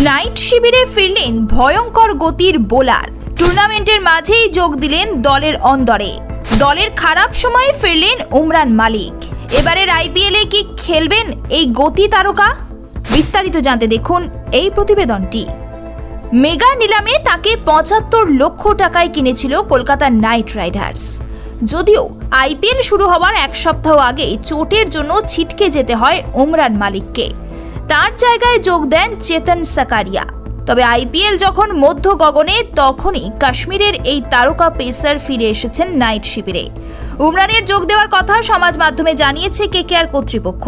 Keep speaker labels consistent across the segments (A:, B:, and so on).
A: Night শিবিরে ফিরলেন ভয়ঙ্কর গতির বোলার। টুর্নামেন্টের মাঝেই যোগ দিলেন দলের অন্দরে। দলের খারাপ সময়ে ফিরলেন উমরান মালিক। এবারের আইপিএলে কি খেলবেন এই গতি তারকা? বিস্তারিত জানতে দেখুন এই প্রতিবেদনটি। মেগা নিলামে তাকে ৭৫ লক্ষ টাকায় কিনেছিল কলকাতা নাইট রাইডার্স। যদিও আইপিএল শুরু হওয়ার এক সপ্তাহ আগে চোটের জন্য ছিটকে যেতে হয় উমরান মালিককে। তার জায়গায় যোগ দেন চেতন সাকারিয়া। তবে আইপিএল যখন মধ্য গগনে, তখনই কাশ্মীরের এই তারকা পেসার ফিরে এসেছেন নাইট শিবিরে। উমরানের যোগ দেওয়ার কথা সমাজ মাধ্যমে জানিয়েছে কেকেআর কর্তৃপক্ষ।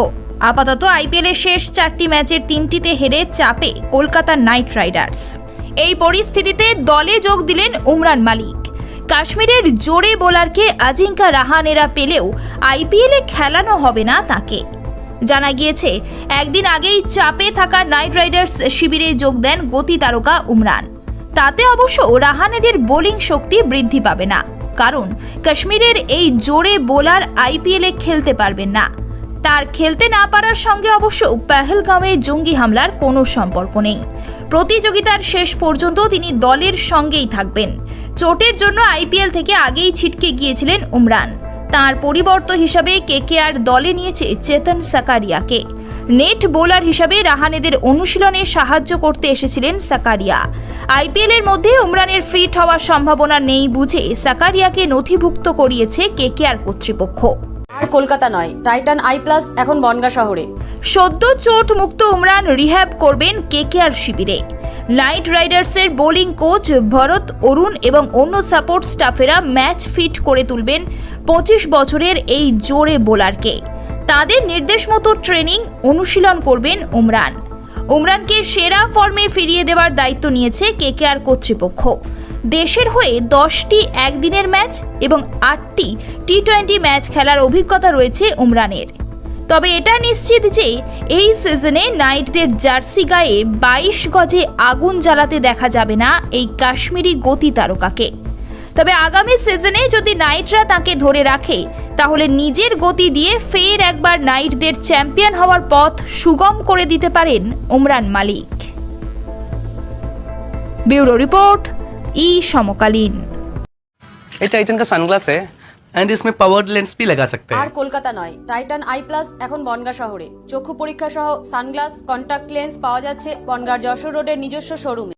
A: আপাতত আইপিএলের শেষ ৪টি ম্যাচের ৩টিতে হেরে চাপে কলকাতা নাইট রাইডার্স। এই পরিস্থিতিতে দলে যোগ দিলেন উমরান মালিক। কাশ্মীরের জোরে বোলারকে আজিঙ্কা রাহানেরা পেলেও আইপিএলে খেলানো হবে না তাকে। জানা গিয়েছে, একদিন আগেই চাপে থাকা নাইট রাইডার্স শিবিরে যোগ দেন গতি তারকা উমরান। তাতে অবশ্য রাহানেদের বোলিং শক্তি বৃদ্ধি পাবে না, কারণ কাশ্মীরের এই জোরে বোলার আইপিএলে খেলতে পারবেন না। তার খেলতে না পারার সঙ্গে অবশ্য পেহেলগাঁওয়ে জঙ্গি হামলার কোনো সম্পর্ক নেই। প্রতিযোগিতার শেষ পর্যন্ত তিনি দলের সঙ্গেই থাকবেন। চোটের জন্য আইপিএল থেকে আগেই ছিটকে গিয়েছিলেন উমরান। তার পরিবর্তন হিসাবে কেকেআর দলে নিয়েছে চেতন সাকারিয়াকে। নেট বোলার হিসাবে রাহানেদের অনুশীলনে সাহায্য করতে এসেছিলেন সাকারিয়া। আইপিএলের মধ্যে উমরানের ফিট হওয়ার সম্ভাবনা নেই বুঝে সাকারিয়াকে নথিভুক্ত করিয়েছে কেকেআর কর্তৃপক্ষ।
B: আর কলকাতা নয়, টাইটান আই প্লাস এখন বনগাঁ শহরে।
A: সদ্য চোট মুক্ত উমরান রিহ্যাব করবেন কেকেআর শিবিরে। নাইট রাইডার্সের বোলিং কোচ ভরত অরুণ এবং অন্য সাপোর্ট স্টাফেরা ম্যাচ ফিট করে তুলবেন ২৫ বছরের এই জোরে বোলারকে। তাদের নির্দেশ মতো ট্রেনিং অনুশীলন করবেন উমরান। উমরানকে সেরা ফর্মে ফিরিয়ে দেওয়ার দায়িত্ব নিয়েছে কেকেআর কর্তৃপক্ষ। দেশের হয়ে 10টি একদিনের ম্যাচ এবং 8টি টি-20 ম্যাচ খেলার অভিজ্ঞতা রয়েছে উমরানের। তবে এটা নিশ্চিত যে এই সিজনে নাইটদের জার্সি গায়ে 22 গজে আগুন জ্বালাতে দেখা যাবে না এই কাশ্মীরি গতি তারকাকে। তবে আগামী সিজনে যদি নাইটরা তাকে ধরে রাখে, তাহলে নিজের গতি দিয়ে ফের একবার নাইটদের চ্যাম্পিয়ন হওয়ার পথ সুগম করে দিতে পারেন উমরান মালিক। ब्यूरो रिपोर्ट ई समकालीन।
C: ये टाइटन का सनग्लास है एंड इसमें पावर्ड लेंस भी लगा सकते
B: আর
C: हैं।
B: কলকাতা নয়, টাইটান আই প্লাস এখন বনগাঁ শহরে। চক্ষু পরীক্ষা সহ সানগ্লাস, কন্টাক্ট লেন্স পাওয়া যাচ্ছে বনগাঁর যশোর রোডের নিজস্ব শোরুমে।